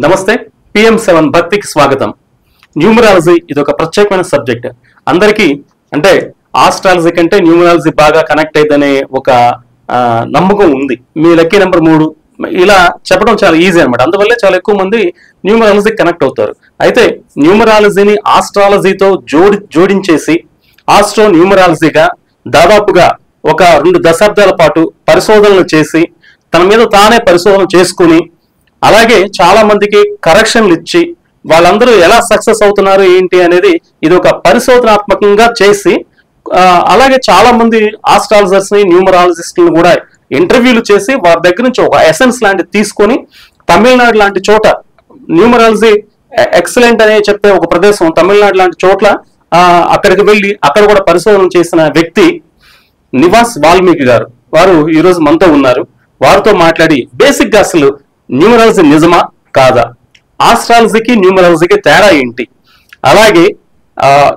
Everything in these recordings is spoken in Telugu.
నమస్తే PM7 భక్తికి స్వాగతం. న్యూమరాలజీ ఇది ఒక ప్రత్యేకమైన సబ్జెక్ట్. అందరికీ అంటే ఆస్ట్రాలజీ కంటే న్యూమరాలజీ బాగా కనెక్ట్ అయ్యిందనే ఒక నమ్మకం ఉంది. మీ లక్కీ నెంబర్ 3 ఇలా చెప్పడం చాలా ఈజీ అనమాట. అందువల్లే చాలా ఎక్కువ మంది న్యూమరాలజీ కనెక్ట్ అవుతారు. అయితే న్యూమరాలజీని ఆస్ట్రాలజీతో జోడించేసి ఆస్ట్రో న్యూమరాలజీగా దాదాపుగా ఒక 2 దశాబ్దాల పాటు పరిశోధనలు చేసి తన మీద తానే పరిశోధన చేసుకుని అలాగే చాలా మందికి కరెక్షన్లు ఇచ్చి వాళ్ళందరూ ఎలా సక్సెస్ అవుతున్నారు ఏంటి అనేది ఇది ఒక పరిశోధనాత్మకంగా చేసి అలాగే చాలా మంది ఆస్ట్రాలజర్స్ ని న్యూమరాలజిస్టులను కూడా ఇంటర్వ్యూలు చేసి వారి దగ్గర నుంచి ఒక ఎసెన్స్ లాంటిది తీసుకొని తమిళనాడు లాంటి చోట న్యూమరాలజీ ఎక్సలెంట్ అనే చెప్పే ఒక ప్రదేశం తమిళనాడు లాంటి చోట్ల అక్కడికి వెళ్ళి అక్కడ కూడా పరిశోధన చేసిన వ్యక్తి నివాస్ వాల్మీకి గారు. వారు ఈరోజు మనతో ఉన్నారు. వారితో మాట్లాడి బేసిక్ గా అసలు న్యూమరాలజీ నిజమా కాదా, ఆస్ట్రాలజీకి న్యూమరాలజీకి తేడా ఏంటి, అలాగే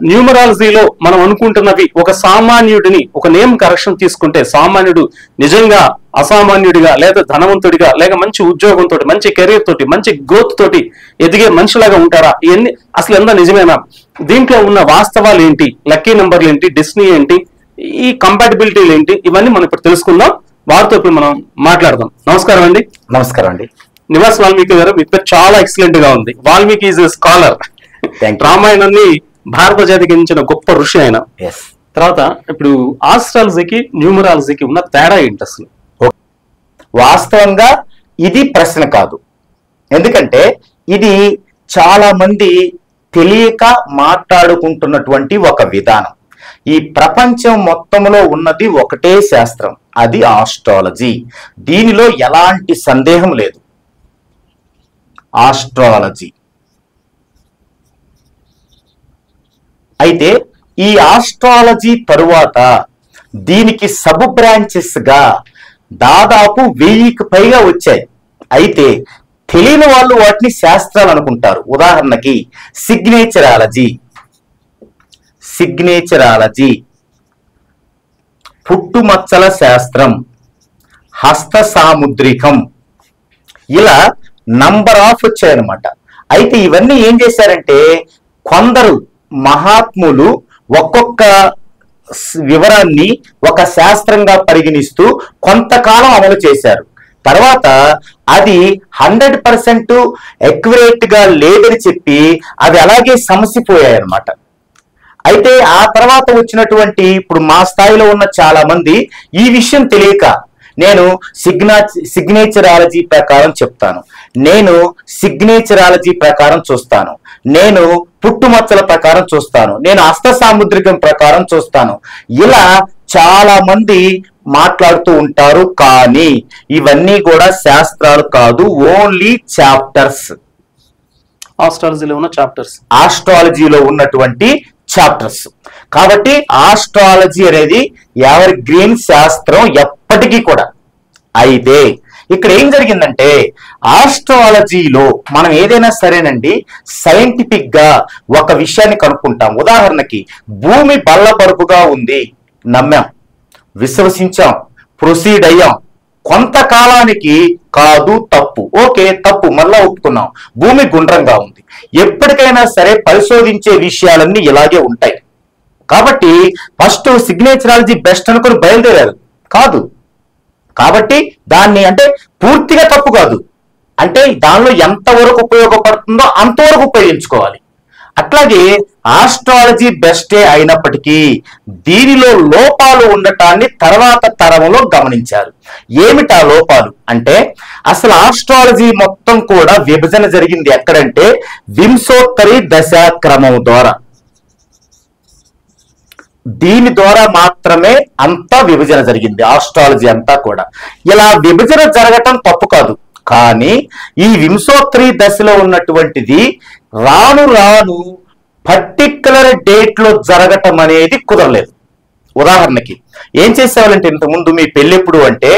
న్యూమరాలజీలో మనం అనుకుంటున్నవి ఒక సామాన్యుడిని ఒక నేమ్ కరెక్షన్ తీసుకుంటే సామాన్యుడు నిజంగా అసామాన్యుడిగా లేదా ధనవంతుడిగా లేక మంచి ఉద్యోగంతో మంచి కెరీర్ తోటి మంచి గ్రోత్ తోటి ఎదిగే మనిషిలాగా ఉంటారా, ఇవన్నీ అసలు ఎంత నిజమేనా, దీంట్లో ఉన్న వాస్తవాలు ఏంటి, లక్కీ నెంబర్లు ఏంటి, డెస్టినీ ఏంటి, ఈ కంపాటిబిలిటీలు ఏంటి, ఇవన్నీ మనం ఇప్పుడు తెలుసుకుందాం. వారితో ఇప్పుడు మనం మాట్లాడదాం. నమస్కారం అండి. నమస్కారం అండి. నివాస్ వాల్మీకి గారు, మీ పేరు చాలా ఎక్సలెంట్ గా ఉంది. Valmiki is a scholar. రామాయణాన్ని భారత జాతికి అందించిన గొప్ప ఋషి ఆయన. తర్వాత ఇప్పుడు ఆస్ట్రాలజీకి న్యూమరాలజీకి ఉన్న తేడా ఏంటి అసలు? వాస్తవంగా ఇది ప్రశ్న కాదు. ఎందుకంటే ఇది చాలా మంది తెలియక మాట్లాడుకుంటున్నటువంటి ఒక విధానం. ఈ ప్రపంచం మొత్తంలో ఉన్నది ఒకటే శాస్త్రం, అది ఆస్ట్రాలజీ. దీనిలో ఎలాంటి సందేహం లేదు. ఆస్ట్రాలజీ అయితే ఈ ఆస్ట్రాలజీ తరువాత దీనికి సబ్ బ్రాంచెస్ గా దాదాపు 1000కి పైగా వచ్చాయి. అయితే తెలియని వాళ్ళు వాటిని శాస్త్రాలు అనుకుంటారు. ఉదాహరణకి సిగ్నేచరాలజీ, పుట్టుమచ్చల శాస్త్రం, హస్త సాముద్రికం, ఇలా నంబర్ ఆఫ్ వచ్చాయన్నమాట. అయితే ఇవన్నీ ఏం చేశారంటే కొందరు మహాత్ములు ఒక్కొక్క వివరాన్ని ఒక శాస్త్రంగా పరిగణిస్తూ కొంతకాలం అమలు చేశారు. తర్వాత అది 100% ఎక్యురేట్ గా లేదని చెప్పి అవి అలాగే సమసిపోయాయన్నమాట. అయితే ఆ తర్వాత వచ్చినటువంటి ఇప్పుడు మా స్థాయిలో ఉన్న చాలా మంది ఈ విషయం తెలియక నేను సిగ్నేచరాలజీ ప్రకారం చెప్తాను, నేను సిగ్నేచరాలజీ ప్రకారం చూస్తాను, నేను పుట్టుమచ్చల ప్రకారం చూస్తాను, నేను హస్త సాముద్రికం ప్రకారం చూస్తాను, ఇలా చాలా మంది మాట్లాడుతూ ఉంటారు. కానీ ఇవన్నీ కూడా శాస్త్రాలు కాదు, ఓన్లీ చాప్టర్స్. ఆస్ట్రాలజీలో ఉన్నటువంటి చాప్టర్స్. కాబట్టి ఆస్ట్రాలజీ అనేది ఎవర్ గ్రీన్ శాస్త్రం ఎప్పటికీ కూడా. అయితే ఇక్కడ ఏం జరిగిందంటే ఆస్ట్రాలజీలో మనం ఏదైనా సరేనండి సైంటిఫిక్ గా ఒక విషయాన్ని కనుక్కుంటాం. ఉదాహరణకి భూమి బల్లబరుపుగా ఉంది, నమ్మాం, విశ్వసించాం, ప్రొసీడ్ అయ్యాం. కొంతకాలానికి కాదు, తప్పు, ఓకే తప్పు, మళ్ళా ఒప్పుకున్నాం. భూమి గుండ్రంగా ఉంది. ఎప్పటికైనా సరే పరిశోధించే విషయాలన్నీ ఇలాగే ఉంటాయి. కాబట్టి ఫస్ట్ సిగ్నేచరాలజీ బెస్ట్ అనుకుని బయలుదేరారు, కాదు. కాబట్టి దాన్ని అంటే పూర్తిగా తప్పు కాదు, అంటే దానిలో ఎంతవరకు ఉపయోగపడుతుందో అంతవరకు ఉపయోగించుకోవాలి. అట్లాగే ఆస్ట్రాలజీ బెస్టే అయినప్పటికీ దీనిలో లోపాలు ఉండటాన్ని తర్వాత తరంలో గమనించారు. ఏమిటా లోపాలు అంటే అసలు ఆస్ట్రాలజీ మొత్తం కూడా విభజన జరిగింది ఎక్కడంటే వింశోత్తరి దశాక్రమం ద్వారా. దీని ద్వారా మాత్రమే అంతా విభజన జరిగింది ఆస్ట్రాలజీ అంతా కూడా. ఇలా విభజన జరగటం తప్పు కాదు, కానీ ఈ వింశోత్తరి దశలో ఉన్నటువంటిది రాను రాను పర్టిక్యులర్ డేట్ లో జరగటం అనేది కుదరలేదు. ఉదాహరణకి ఏం చేసేవాళ్ళంటే ఇంతకుముందు మీ పెళ్ళెప్పుడు అంటే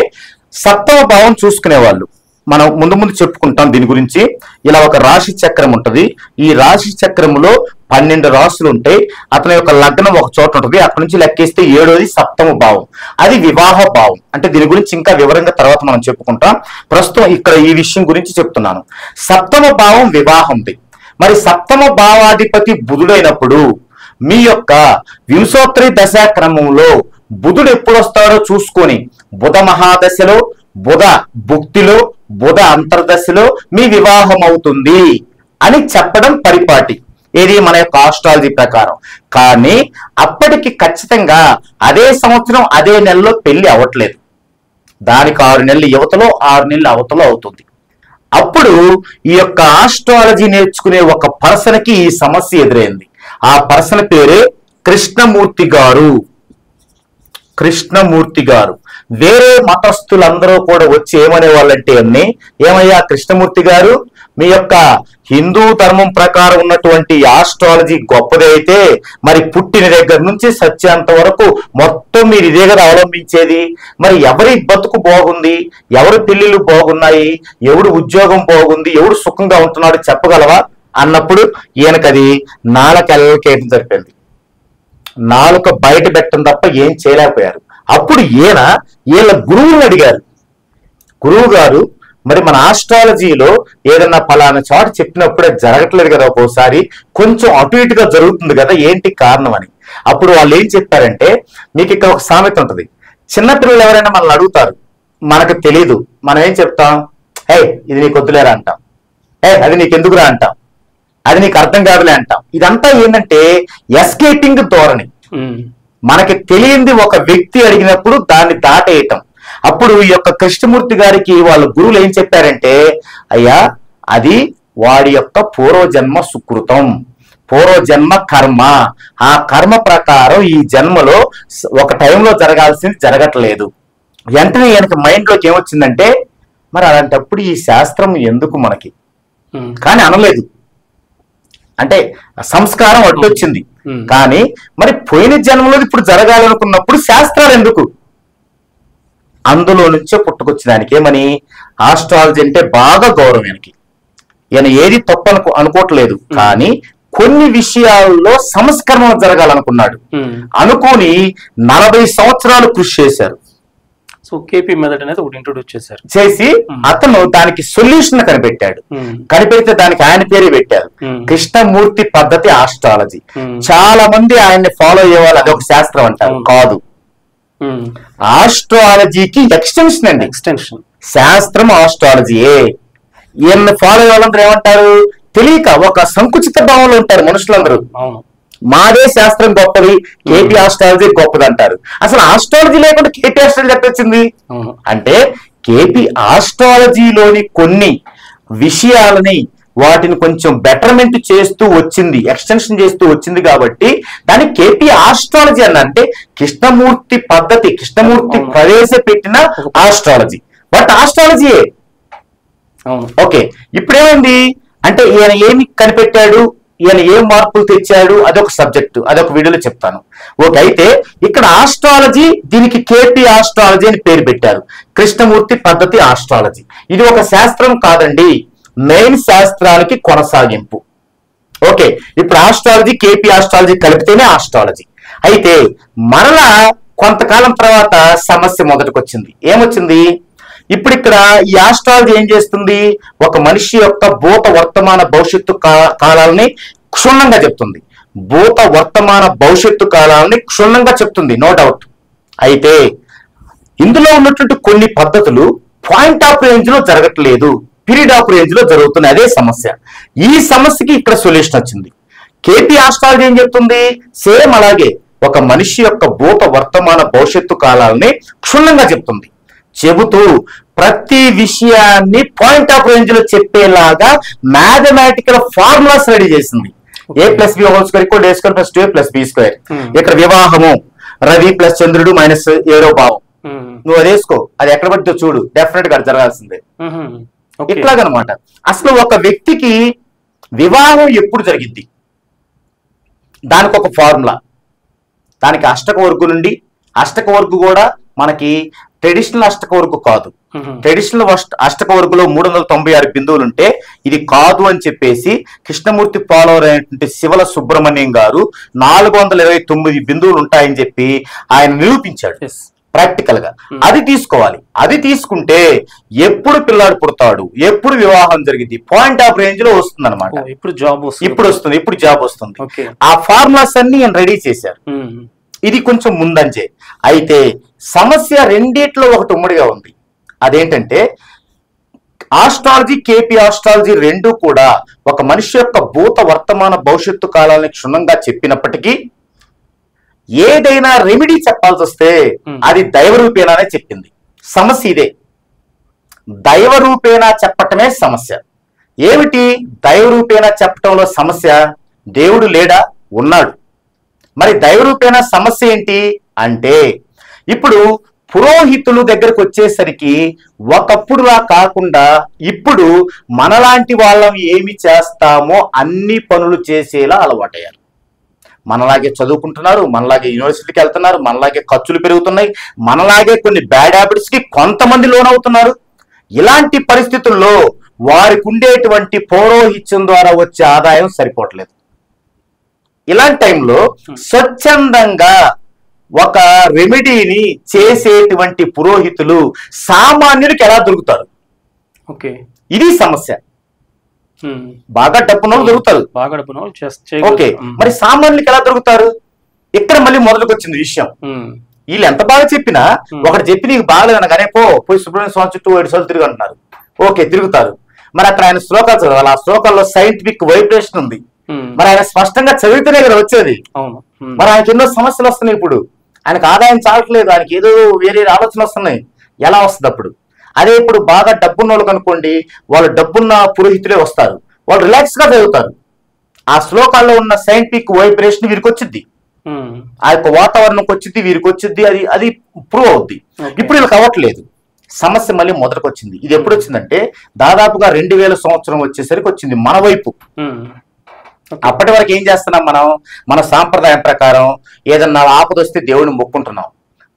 సప్తమ భావం చూసుకునేవాళ్ళు. మనం ముందు చెప్పుకుంటాం దీని గురించి. ఇలా ఒక రాశి చక్రం ఉంటది. ఈ రాశి చక్రములో 12 రాసులు ఉంటాయి. అతని యొక్క లగ్నం ఒక చోట ఉంటుంది. అక్కడి నుంచి లెక్కేస్తే 7వది సప్తమ భావం, అది వివాహ భావం. అంటే దీని గురించి ఇంకా వివరంగా తర్వాత మనం చెప్పుకుంటాం. ప్రస్తుతం ఇక్కడ ఈ విషయం గురించి చెప్తున్నాను. సప్తమ భావం వివాహంది. మరి సప్తమ భావాధిపతి బుధుడైనప్పుడు మీ యొక్క వింశోత్తరి దశా క్రమంలో బుధుడు ఎప్పుడు వస్తాడో చూసుకొని బుధ మహాదశలో, బుధ భుక్తిలో, బుధ అంతర్దశలో మీ వివాహం అవుతుంది అని చెప్పడం పరిపాటి. ఇది మన యొక్క ఆస్ట్రాలజీ ప్రకారం. కానీ అప్పటికి ఖచ్చితంగా అదే సంవత్సరం అదే నెలలో పెళ్లి అవ్వట్లేదు. దానికి 6 నెలలు యువతలో 6 నెలలు అవతలో అవుతుంది. అప్పుడు ఈ యొక్క ఆస్ట్రాలజీ నేర్చుకునే ఒక పర్సన్కి ఈ సమస్య ఎదురైంది. ఆ పర్సన్ పేరే కృష్ణమూర్తి గారు. కృష్ణమూర్తి గారు వేరే మతస్థులందరూ కూడా వచ్చి ఏమనే వాళ్ళంటే ఏమయ్యా కృష్ణమూర్తి గారు, మీ యొక్క హిందూ ధర్మం ప్రకారం ఉన్నటువంటి ఆస్ట్రాలజీ గొప్పది అయితే మరి పుట్టిన దగ్గర నుంచి సత్యాంత వరకు మొత్తం మీరు ఇదే కదా అవలంబించేది. మరి ఎవరి బతుకు బాగుంది, ఎవరి పెళ్లిళ్ళు బాగున్నాయి, ఎవడు ఉద్యోగం బాగుంది, ఎవడు సుఖంగా ఉంటున్నాడు చెప్పగలవా అన్నప్పుడు ఈయనకది నాలుకేయడం జరిపింది. నాలుక బయట పెట్టడం తప్ప ఏం చేయలేకపోయారు. అప్పుడు వీళ్ళ గురువుని అడిగారు. గురువు గారు, మరి మన ఆస్ట్రాలజీలో ఏదన్నా ఫలానా చోట చెప్పినప్పుడే జరగట్లేదు కదా, ఒక్కోసారి కొంచెం అటు ఇటుగా జరుగుతుంది కదా, ఏంటి కారణం అని. అప్పుడు వాళ్ళు ఏం చెప్పారంటే, మీకు ఇక్కడ ఒక సామెత ఉంటుంది. చిన్నపిల్లలు ఎవరైనా మనల్ని అడుగుతారు, మనకు తెలియదు, మనం ఏం చెప్తాం? ఇది నీకు వద్దులేరా అంటాం, అది నీకెందుకురా అంటాం, అది నీకు అర్థం కాదులే అంటాం. ఇదంతా ఏంటంటే ఎస్కేపింగ్ ధోరణి. మనకి తెలియంది ఒక వ్యక్తి అడిగినప్పుడు దాన్ని దాటేయటం. అప్పుడు ఈ యొక్క కృష్ణమూర్తి గారికి వాళ్ళ గురువులు ఏం చెప్పారంటే, అయ్యా అది వాడి యొక్క పూర్వజన్మ సుకృతం, పూర్వజన్మ కర్మ. ఆ కర్మ ప్రకారం ఈ జన్మలో ఒక టైంలో జరగాల్సింది జరగట్లేదు. వెంటనే ఈయనకి మైండ్లోకి ఏమొచ్చిందంటే, మరి అలాంటప్పుడు ఈ శాస్త్రం ఎందుకు మనకి? కానీ అనలేదు, అంటే సంస్కారం అడ్డొచ్చింది. కానీ మరి పోయిన జన్మలో ఇప్పుడు జరగాలనుకున్నప్పుడు శాస్త్రాలు ఎందుకు? అందులో నుంచే పుట్టుకొచ్చినానికి ఏమని, ఆస్ట్రాలజీ అంటే బాగా గౌరవం ఈయనకి. ఈయన ఏది తప్పు అనుకోవట్లేదు, కానీ కొన్ని విషయాల్లో సంస్కరణ జరగాలనుకున్నాడు. అనుకోని 40 సంవత్సరాలు కృషి చేశారు. సో కేపీ మెథడ్ అనేది ఒకటి ఇంట్రొడ్యూస్ చేశారు. చేసి అతను దానికి సొల్యూషన్ కనిపెట్టాడు. కనిపెడితే దానికి ఆయన పేరు పెట్టారు, కృష్ణమూర్తి పద్ధతి ఆస్ట్రాలజీ. చాలా మంది ఆయన్ని ఫాలో అయ్యేవాళ్ళు అది ఒక శాస్త్రం అంటారు. కాదు, ఆస్ట్రాలజీకి ఎక్స్టెన్షన్ అండి. ఎక్స్టెన్షన్ శాస్త్రం ఆస్ట్రాలజీయే. ఈయన్ని ఫాలో అయ్యే వాళ్ళందరూ ఏమంటారు, తెలియక ఒక సంకుచిత భావంలో ఉంటారు మనుషులందరూ. మాదే శాస్త్రం గొప్పది, కేపీ ఆస్ట్రాలజీ గొప్పది అంటారు. అసలు ఆస్ట్రాలజీ లేకుండా కేపీ ఆస్ట్రాలజీ ఎట్టొచ్చింది అంటే, కేపీ ఆస్ట్రాలజీలోని కొన్ని విషయాలని వాటిని కొంచెం బెటర్మెంట్ చేస్తూ వచ్చింది, ఎక్స్టెన్షన్ చేస్తూ వచ్చింది కాబట్టి దాన్ని కేపీ ఆస్ట్రాలజీ అన్న. అంటే కృష్ణమూర్తి పద్ధతి, కృష్ణమూర్తి ప్రవేశపెట్టిన ఆస్ట్రాలజీ. బట్ ఆస్ట్రాలజీయే. ఓకే, ఇప్పుడేమైంది అంటే ఈయన ఏమి కనిపెట్టాడు, ఈయన ఏం మార్పులు తెచ్చాడు, అదొక సబ్జెక్టు, అదొక వీడియోలో చెప్తాను. ఓకే, అయితే ఇక్కడ ఆస్ట్రాలజీ, దీనికి కేపీ ఆస్ట్రాలజీ అని పేరు పెట్టారు, కృష్ణమూర్తి పద్ధతి ఆస్ట్రాలజీ. ఇది ఒక శాస్త్రం కాదండి, మెయిన్ శాస్త్రానికి కొనసాగింపు. ఓకే, ఇప్పుడు ఆస్ట్రాలజీ కేపీ ఆస్ట్రాలజీ కలిపితేనే ఆస్ట్రాలజీ. అయితే మరలా కొంతకాలం తర్వాత సమస్య మొదటికి వచ్చింది. ఏమొచ్చింది? ఇప్పుడు ఇక్కడ ఈ ఆస్ట్రాలజీ ఏం చేస్తుంది, ఒక మనిషి యొక్క భూత వర్తమాన భవిష్యత్తు కాలాలని క్షుణ్ణంగా చెప్తుంది. భూత వర్తమాన భవిష్యత్తు కాలాలని క్షుణ్ణంగా చెప్తుంది, నో డౌట్. అయితే ఇందులో ఉన్నటువంటి కొన్ని పద్ధతులు పాయింట్ ఆఫ్ రేంజ్ లో జరగట్లేదు, పీరియడ్ ఆఫ్ రేంజ్ లో జరుగుతుంది. అదే సమస్య. ఈ సమస్యకి ఇక్కడ సొల్యూషన్ వచ్చింది. కేపీ ఆస్ట్రాలజీ ఏం చెప్తుంది, సేమ్ అలాగే ఒక మనిషి యొక్క భూత వర్తమాన భవిష్యత్తు కాలాలని క్షుణ్ణంగా చెప్తుంది. చెబుతూ ప్రతి విషయాన్ని పాయింట్ ఆఫ్ రేంజ్ లో చెప్పేలాగా మ్యాథమెటికల్ ఫార్ములాస్ రెడీ చేసింది. a+b² = a²+b². ఇక్కడ వివాహము రవి ప్లస్ చంద్రుడు -7వ భావం. నువ్వు అది వేసుకో, అది ఎక్కడ పడితే చూడు, డెఫినెట్ గా జరగాల్సిందే. ఇట్లాగనమాట. అసలు ఒక వ్యక్తికి వివాహం ఎప్పుడు జరిగింది, దానికి ఒక ఫార్ములా. దానికి అష్టక వర్గు నుండి, అష్టక వర్గు కూడా మనకి ట్రెడిషనల్ అష్టకవర్గు కాదు. ట్రెడిషనల్ అష్టకవర్గులో 396 బిందువులు ఉంటే ఇది కాదు అని చెప్పేసి కృష్ణమూర్తి ఫాలోవర్ అయినటువంటి శివల సుబ్రహ్మణ్యం గారు 429 బిందువులు ఉంటాయని చెప్పి ఆయన నిరూపించాడు ప్రాక్టికల్ గా. అది తీసుకోవాలి. అది తీసుకుంటే ఎప్పుడు పిల్లాడు పుడతాడు, ఎప్పుడు వివాహం జరిగింది, పాయింట్ ఆఫ్ రేంజ్ లో వస్తుంది అనమాట. ఇప్పుడు జాబ్ వస్తుంది. ఆ ఫార్ములాస్ అన్ని ఆయన రెడీ చేశారు. ఇది కొంచెం ముందంజే. అయితే సమస్య రెండిట్లో ఒకటి ఉమ్మడిగా ఉంది. అదేంటంటే ఆస్ట్రాలజీ, కేపీ ఆస్ట్రాలజీ రెండు కూడా ఒక మనిషి యొక్క భూత వర్తమాన భవిష్యత్తు కాలాన్ని క్షుణ్ణంగా చెప్పినప్పటికీ ఏదైనా రెమెడీ చెప్పాల్సి వస్తే అది దైవరూపేణానే చెప్పింది. సమస్య ఇదే, దైవరూపేణా చెప్పటమే సమస్య. ఏమిటి దైవరూపేణా చెప్పటంలో సమస్య? దేవుడు లేడా? ఉన్నాడు. మరి దైవరూపేణా సమస్య ఏంటి అంటే, ఇప్పుడు పురోహితులు దగ్గరకు వచ్చేసరికి ఒకప్పుడులా కాకుండా ఇప్పుడు మనలాంటి వాళ్ళం ఏమి చేస్తామో అన్ని పనులు చేసేలా అలవాటయ్యారు. మనలాగే చదువుకుంటున్నారు, మనలాగే యూనివర్సిటీకి వెళ్తున్నారు, మనలాగే ఖర్చులు పెరుగుతున్నాయి, మనలాగే కొన్ని బ్యాడ్ హ్యాబిట్స్ కి కొంతమంది లోనవుతున్నారు. ఇలాంటి పరిస్థితుల్లో వారికి ఉండేటువంటి పౌరోహిత్యం ద్వారా వచ్చే ఆదాయం సరిపోవట్లేదు. ఇలాంటి టైంలో స్వచ్ఛందంగా ఒక రెమెడీని చేసేటువంటి పురోహితులు సామాన్యుడికి ఎలా దొరుకుతారు? ఇది సమస్య. బాగా డబ్బునోళ్ళు దొరుకుతారు. ఓకే, మరి సామాన్యులకి ఎలా దొరుకుతారు? ఇక్కడ మళ్ళీ మొదలుకు వచ్చింది విషయం. వీళ్ళు ఎంత బాగా చెప్పినా ఒకటి చెప్పి నీకు బాగలేదనగానే పోయి సుబ్రహ్మణ్య స్వామి చుట్టూ 7 సార్లు తిరిగి అంటున్నారు. ఓకే, తిరుగుతారు. మరి అక్కడ ఆయన శ్లోకాలు చదవాలి. ఆ శ్లోకాల్లో సైంటిఫిక్ వైబ్రేషన్ ఉంది. మరి ఆయన స్పష్టంగా చదివితేనే కదా వచ్చేది. మరి ఆయనకి ఎన్నో సమస్యలు వస్తున్నాయి. ఇప్పుడు ఆయనకు ఆదాయం చాలట్లేదు, ఆయనకి ఏదో వేరే ఆలోచనలు వస్తున్నాయి. ఎలా వస్తుంది అప్పుడు? అదే ఇప్పుడు బాగా డబ్బున్న వాళ్ళకి అనుకోండి, వాళ్ళు డబ్బున్న పురోహితులే వస్తారు. వాళ్ళు రిలాక్స్ గా చదువుతారు. ఆ శ్లోకాల్లో ఉన్న సైంటిఫిక్ వైబ్రేషన్ వీరికి వచ్చింది, ఆ యొక్క వాతావరణంకి వచ్చింది, వీరికి వచ్చింది. అది అది ప్రూవ్ అవుద్ది. ఇప్పుడు వీళ్ళకి అవ్వట్లేదు. సమస్య మళ్ళీ మొదటికి వచ్చింది. ఇది ఎప్పుడు వచ్చిందంటే దాదాపుగా 2000 సంవత్సరం వచ్చేసరికి వచ్చింది మన వైపు. అప్పటి వరకు ఏం చేస్తున్నాం మనం? మన సాంప్రదాయం ప్రకారం ఏదన్నా ఆపద వస్తే దేవుడిని మొక్కుంటున్నాం,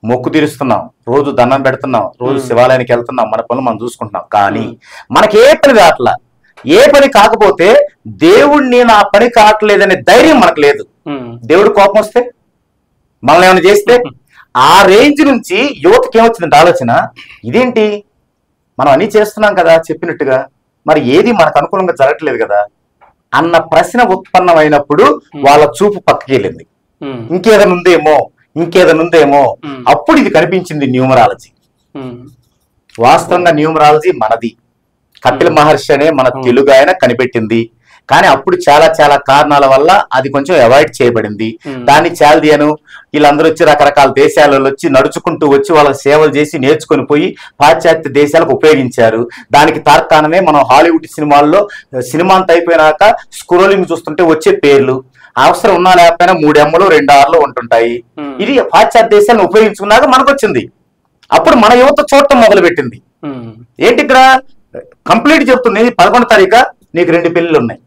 మొక్కు తీరుస్తున్నాం, రోజు దండం పెడుతున్నాం, రోజు శివాలయానికి వెళ్తున్నాం, మన పనులు మనం చూసుకుంటున్నాం. కానీ మనకి ఏ పని కావట్లా. ఏ పని కాకపోతే దేవుడిని నా పని కావట్లేదనే ధైర్యం మనకు లేదు. దేవుడు కోపం వస్తే మనల్ని ఏమైనా చేస్తే ఆ రేంజ్ నుంచి యువతకి ఏమొచ్చిందంటే ఆలోచన, ఇదేంటి మనం అన్ని చేస్తున్నాం కదా చెప్పినట్టుగా, మరి ఏది మనకు అనుకూలంగా జరగట్లేదు కదా అన్న ప్రశ్న ఉత్పన్నమైనప్పుడు వాళ్ళ చూపు పక్కకి వెళ్ళింది. ఇంకేదైనా ఉందేమో. అప్పుడు ఇది కనిపించింది న్యూమరాలజీ. వాస్తవంగా న్యూమరాలజీ మనది, కపిల మహర్షి అనే మన తెలుగు ఆయన కనిపెట్టింది. కానీ అప్పుడు చాలా చాలా కారణాల వల్ల అది కొంచెం అవాయిడ్ చేయబడింది. దాన్ని చాల్దియను వీళ్ళందరూ వచ్చి రకరకాల దేశాలలో వచ్చి నడుచుకుంటూ వచ్చి వాళ్ళ సేవలు చేసి నేర్చుకుని పోయి పాశ్చాత్య దేశాలకు ఉపయోగించారు. దానికి తార్కాణమే మనం హాలీవుడ్ సినిమాల్లో సినిమా అంతా అయిపోయినాక స్క్రోలింగ్ చూస్తుంటే వచ్చే పేర్లు అవసరం ఉన్నా లేకపోయినా 3 ఎమ్మలు 2 ఆర్లు ఉంటుంటాయి. ఇది పాశ్చాత్య దేశాలను ఉపయోగించుకున్నాక మనకు వచ్చింది. అప్పుడు మన యువత చూడటం మొదలు పెట్టింది. ఏంటి ఇక్కడ కంప్లీట్ చెప్తుంది, 11వ తారీఖు నీకు 2 పెళ్లిళ్ళు ఉన్నాయి,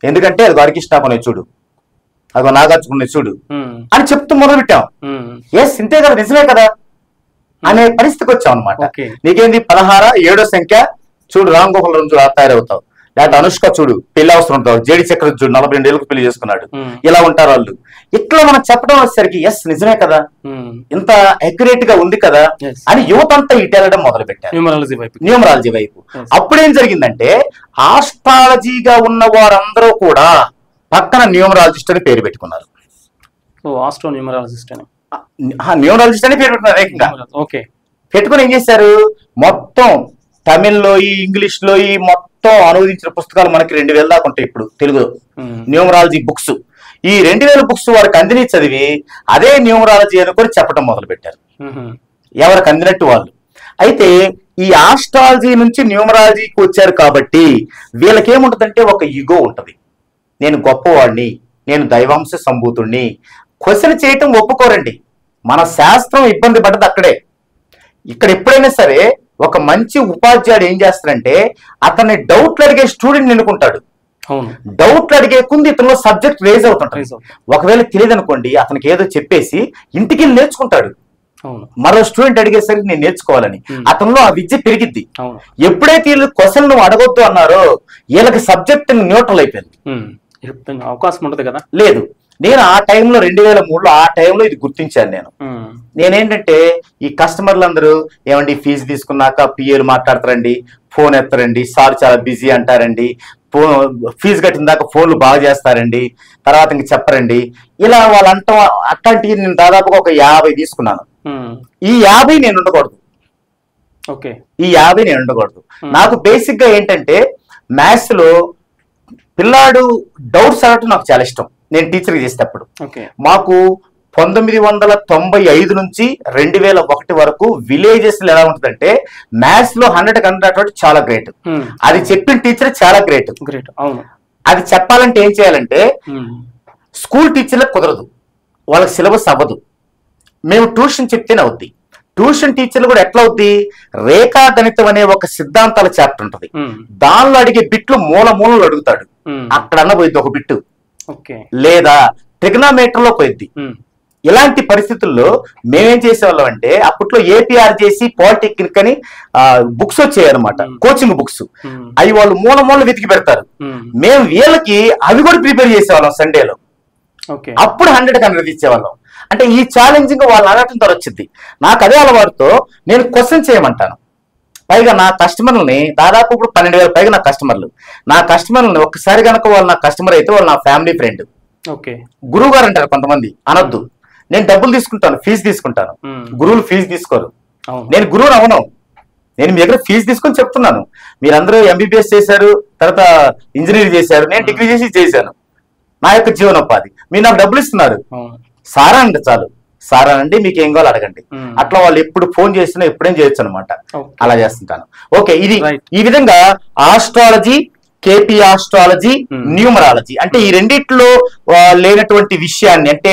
ఎందుకంటే అది హరికృష్ణ చూడు, అదో నాగార్జున చూడు అని చెప్తూ మొదలు పెట్టాం. ఎస్ ఇంతే కదా, నిజమే కదా అనే పరిస్థితికి వచ్చాం అనమాట. నీకేంది 16 7వ సంఖ్య చూడు, రామ్ గోపాల్ రోజు తయారవుతావు. లేకపోతే అనుష్క చూడు పెళ్లి అవసరం ఉంటావు, జేడి చక్రవర్తి చూడు 42 ఏళ్ళకు పెళ్లి చేసుకున్నాడు, ఇలా ఉంటారు వాళ్ళు. ఇట్లా మనం చెప్పడం వచ్చేసరికి ఎస్ నిజమే కదా, ఇంత అక్యురేట్ గా ఉంది కదా అని యువత అంతా ఇటెళ్ళడం మొదలు పెట్టారు న్యూమరాలజీ వైపు. అప్పుడేం జరిగిందంటే ఆస్ట్రాలజీగా ఉన్న వారందరూ కూడా పక్కన న్యూమరాలజిస్ట్ అని పేరు పెట్టుకున్నారు. న్యూమరాలజిస్ట్ అని పేరు పెట్టుకున్నారు ఏకంగా. పెట్టుకుని ఏం చేశారు, మొత్తం తమిళ్లో ఇంగ్లీష్ లో మొత్తం అనువదించిన పుస్తకాలు మనకి 2000 దాకా ఉంటాయి ఇప్పుడు తెలుగులో, న్యూమరాలజీ బుక్స్. ఈ 2000 బుక్స్ వారికి అందిని చదివి అదే న్యూమరాలజీ అనుకొని చెప్పడం మొదలు పెట్టారు, ఎవరికి అందినట్టు వాళ్ళు. అయితే ఈ ఆస్ట్రాలజీ నుంచి న్యూమరాలజీకి వచ్చారు కాబట్టి వీళ్ళకేముంటదంటే ఒక ఈగో ఉంటది, నేను గొప్పవాడిని, నేను దైవాంశ సంభూతుడిని. క్వశ్చన్ చేయటం ఒప్పుకోరండి. మన శాస్త్రం ఇబ్బంది పడ్డది అక్కడే. ఇక్కడ ఎప్పుడైనా సరే ఒక మంచి ఉపాధ్యాయుడు ఏం చేస్తాడంటే అతన్ని డౌట్లు అడిగే స్టూడెంట్ ఎన్నుకుంటాడు. డౌట్లు అడిగే కొంది ఇతనిలో సబ్జెక్ట్ రేజ్ అవుతుంటాడు. ఒకవేళ తెలియదు అనుకోండి, అతనికి ఏదో చెప్పేసి ఇంటికి నేర్చుకుంటాడు. అవును. మరో స్టూడెంట్ అడిగేసరికి నేను నేర్చుకోవాలని అతనిలో ఆ విద్య పెరిగిద్ది. అవును. ఎప్పుడైతే వీళ్ళు క్వశ్చన్ నువ్వు అడగొద్దు అన్నారో వీళ్ళకి సబ్జెక్ట్ న్యూట్రల్ అయిపోయింది. అవకాశం ఉంటుంది కదా. లేదు, నేను ఆ టైంలో 2003లో ఆ టైంలో ఇది గుర్తించాను. నేనేంటంటే ఈ కస్టమర్లు అందరూ ఏమండి ఫీజు తీసుకున్నాక పిఏలు మాట్లాడతారండి, ఫోన్ ఎత్తరండి, సార్ చాలా బిజీ అంటారండి, ఫీజు కట్టిన దాకా ఫోన్లు బాగా చేస్తారండి, తర్వాత ఇంక చెప్పరండి, ఇలా వాళ్ళు అంటాం. అట్లాంటివి నేను దాదాపుగా ఒక 50 తీసుకున్నాను. ఈ 50 నేను ఉండకూడదు. ఓకే, ఈ 50 నేను ఉండకూడదు. నాకు బేసిక్ గా ఏంటంటే మ్యాథ్స్ లో పిల్లాడు డౌట్స్ అడగటం నాకు చాలా ఇష్టం. నేను టీచర్ చేసేటప్పుడు మాకు 1995 నుంచి 2001 వరకు విలేజెస్ లో ఎలా ఉంటుందంటే మ్యాథ్స్ లో 100కి 100 చాలా గ్రేట్. అది చెప్పిన టీచర్ చాలా గ్రేట్. అది చెప్పాలంటే ఏం చేయాలంటే స్కూల్ టీచర్లకు కుదరదు, వాళ్ళకి సిలబస్ అవ్వదు. మేము ట్యూషన్ చెప్తేనే అవుద్ది. ట్యూషన్ టీచర్లు కూడా ఎట్లా అవుద్ది, రేఖా గణితం అనే ఒక సిద్ధాంతాల చాప్టర్ ఉంటది, దానిలో అడిగే బిట్లు మూలలు అడుగుతాడు, అక్కడన్నా పోయిద్ది ఒక బిట్టు, లేదా ట్రిగ్నోమెట్రీ లో పోయిద్ది. ఇలాంటి పరిస్థితుల్లో మేమేం చేసేవాళ్ళం అంటే అప్పట్లో ఏపీఆర్ చేసి పాలిటెక్నిక్ అని బుక్స్ వచ్చాయన్నమాట, కోచింగ్ బుక్స్. అవి వాళ్ళు మూల వెతికి పెడతారు. మేము వీళ్ళకి అవి కూడా ప్రిపేర్ చేసేవాళ్ళం సండేలో. అప్పుడు 100కి 100 ఇచ్చేవాళ్ళం. అంటే ఈ ఛాలెంజింగ్ వాళ్ళు అడగటం ద్వారా వచ్చింది. నాకు అదే అలవాటుతో నేను క్వశ్చన్ చేయమంటాను. పైగా నా కస్టమర్లని దాదాపు ఇప్పుడు 12,000 పైగా నా కస్టమర్లని ఒక్కసారి కనుక వాళ్ళు నా కస్టమర్ అయితే వాళ్ళు నా ఫ్యామిలీ ఫ్రెండ్. గురువు గారు అంటారు కొంతమంది, అనొద్దు. నేను డబ్బులు తీసుకుంటాను, ఫీజు తీసుకుంటాను. గురువులు ఫీజు తీసుకోరు. నేను గురువుని అవను. నేను మీ దగ్గర ఫీజు తీసుకొని చెప్తున్నాను. మీరందరూ ఎంబీబీఎస్ చేశారు, తర్వాత ఇంజనీరింగ్ చేశారు, నేను డిగ్రీ చేశాను. నా యొక్క జీవనోపాధి. మీరు నాకు డబ్బులు ఇస్తున్నారు, సారా అంటే చాలు, సారా అండి మీకు ఏం కావాలో అడగండి. అట్లా వాళ్ళు ఎప్పుడు ఫోన్ చేసినా ఎప్పుడేం చేయొచ్చు అనమాట. అలా చేస్తుంటాను. ఓకే, ఇది ఈ విధంగా ఆస్ట్రాలజీ, కేపీ ఆస్ట్రాలజీ, న్యూమరాలజీ అంటే ఈ రెండిట్లో లేనటువంటి విషయాన్ని అంటే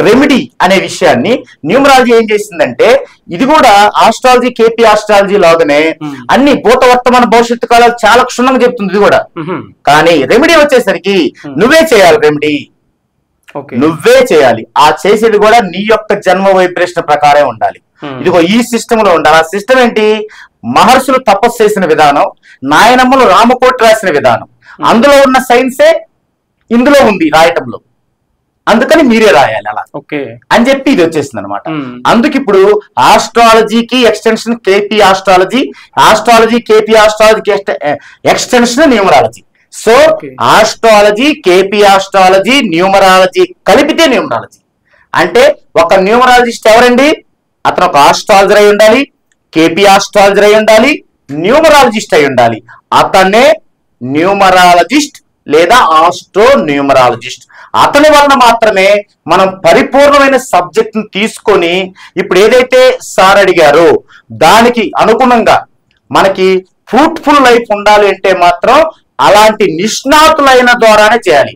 రెమెడీ అనే విషయాన్ని న్యూమరాలజీ ఏం చేసిందంటే ఇది కూడా ఆస్ట్రాలజీ, కేపీ ఆస్ట్రాలజీ లాగానే అన్ని భూత వర్తమాన భవిష్యత్తు కాలాలు చాలా క్షుణ్ణంగా చెప్తుంది ఇది కూడా. కానీ రెమెడీ వచ్చేసరికి నువ్వే చేయాలి. రెమెడీ నువ్వే చేయాలి. ఆ చేసేది కూడా నీ యొక్క జన్మ వైబ్రేషన్ ప్రకారం ఉండాలి. ఇదిగో ఈ సిస్టమ్ లో ఉండాలి. ఆ సిస్టమ్ ఏంటి, మహర్షులు తపస్సు చేసిన విధానం, నాయనమ్మలు రామకోటి రాసిన విధానం, అందులో ఉన్న సైన్సే ఇందులో ఉంది రాయటంలో, అందుకని మీరే రాయాలి అలా అని చెప్పి ఇది వచ్చేసింది అనమాట. అందుకు ఇప్పుడు ఆస్ట్రాలజీకి extension KP astrology, astrology KP astrology extension numerology. So astrology, KP astrology, numerology కలిపితే న్యూమరాలజీ. అంటే ఒక న్యూమరాలజిస్ట్ ఎవరండి, అతను ఒక ఆస్ట్రాలజర్ అయి ఉండాలి, కేపీ ఆస్ట్రాలజర్ అయి ఉండాలి, న్యూమరాలజిస్ట్ అయి ఉండాలి. అతనే న్యూమరాలజిస్ట్ లేదా ఆస్ట్రో న్యూమరాలజిస్ట్. అతని వలన మాత్రమే మనం పరిపూర్ణమైన సబ్జెక్ట్ ని తీసుకొని ఇప్పుడు ఏదైతే సార్ అడిగారో దానికి అనుగుణంగా మనకి ఫ్రూట్ఫుల్ లైఫ్ ఉండాలి అంటే మాత్రం అలాంటి నిష్ణాతులైన ద్వారానే చేయాలి.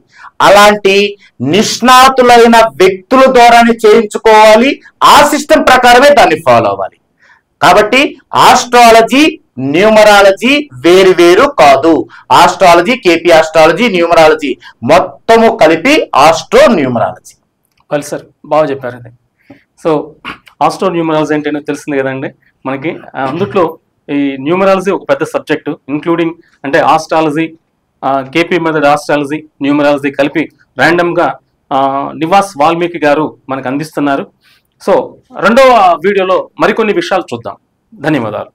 అలాంటి నిష్ణాతులైన వ్యక్తుల ద్వారానే చేయించుకోవాలి. ఆ సిస్టమ్ ప్రకారమే దాన్ని ఫాలో అవ్వాలి. కాబట్టి ఆస్ట్రాలజీ, న్యూమరాలజీ వేరు వేరు కాదు. ఆస్ట్రాలజీ, కేపీ ఆస్ట్రాలజీ, న్యూమరాలజీ మొత్తము కలిపి ఆస్ట్రో న్యూమరాలజీ. వాళ్ళు సార్ బాగా చెప్పారు. అది సో ఆస్ట్రో న్యూమరాలజీ అంటే తెలిసింది కదండి మనకి. అందుట్లో ఈ న్యూమరాలజీ ఒక పెద్ద సబ్జెక్టు, ఇంక్లూడింగ్ అంటే astrology, KP method astrology, numerology కలిపి ర్యాండమ్గా నివాస్ వాల్మీకి గారు మనకు అందిస్తున్నారు. సో రెండవ వీడియోలో మరికొన్ని విషయాలు చూద్దాం. ధన్యవాదాలు.